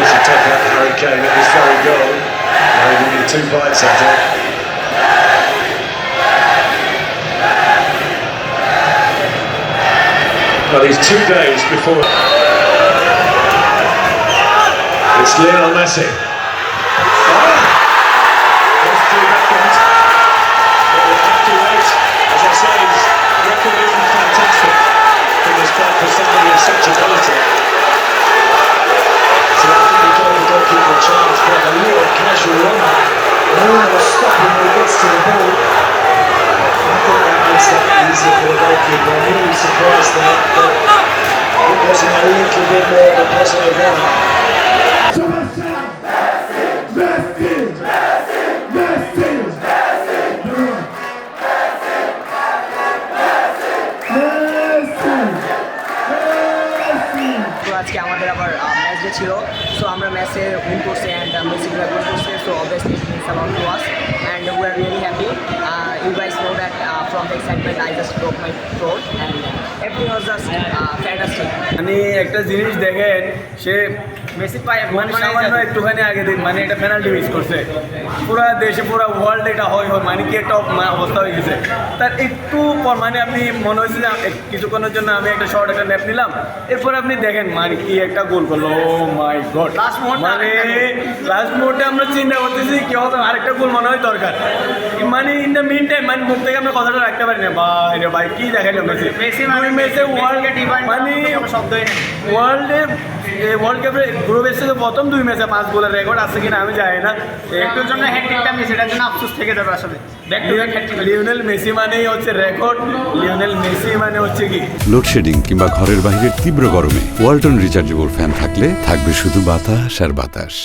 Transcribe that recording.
course, to take out Harry Kane at this very goal. Now he needed 2 bites at it. But he's 2 days before. It's Lionel Messi. It's 3 seconds. But we'll have to wait. As I say, his record isn't fantastic from this club for somebody of such ability. So I think he gave the goalkeeper a chance, but a little casual run. Was stopping when he gets to the ball. I think that makes that easier for the goalkeeper. I'm really surprised that it wasn't a little bit more of a positive run. আজকে আমাদের আবার match day ছিল, so আমরা ম্যাচে win করছি and Messi goal করছে, so obviously it means a lot to us and we are really happy. You guys know that from the excitement I just broke my throat and everything was just fantastic. মানে একটা জিনিস দেখেন, সে Messi পায় মানে সামান্য একটুখানি আগে দিন মানে একটা পেনাল্টি মিস করছে, পুরো দেশে পুরো ওয়ার্ল্ড এটা হয় মানে কি একটা অবস্থা হয়ে গেছে। তার একটু পর মানে আপনি মনে হয়েছে যে কিছুক্ষণের জন্য আমি একটা শর্ট একটা ন্যাপ নিলাম, এরপর আপনি দেখেন মানে কি একটা গোল করলো। ও মাই গড, মানে লাস্ট মোডে আমরা চিন্তা করতেছি কি হবে, আরেকটা গোল মনে হয় দরকার। মানে ইন দ্য মিন টাইম মানে মুখ থেকে আমরা কথাটা রাখতে পারি না। ভাই রে ভাই কি দেখাইলো মেসি, মেসি ওয়ার্ল্ড মানে ওয়ার্ল্ড কাপের গ্রুপ এসেছে প্রথম 2 ম্যাচে 5 গোলের রেকর্ড আছে কিনা আমি জানি না। একটুর জন্য হ্যাটট্রিকটা মিস, এটার জন্য আফসোস থেকে যাবে আসলে। লিওনেল মেসি মানেই হচ্ছে রেকর্ড, লিওনেল মেসি মানে হচ্ছে কি। লোডশেডিং কিংবা ঘরের বাইরের তীব্র গরমে ওয়ালটন রিচার্জেবল ফ্যান থাকলে থাকবে শুধু বাতাস আর বাতাস।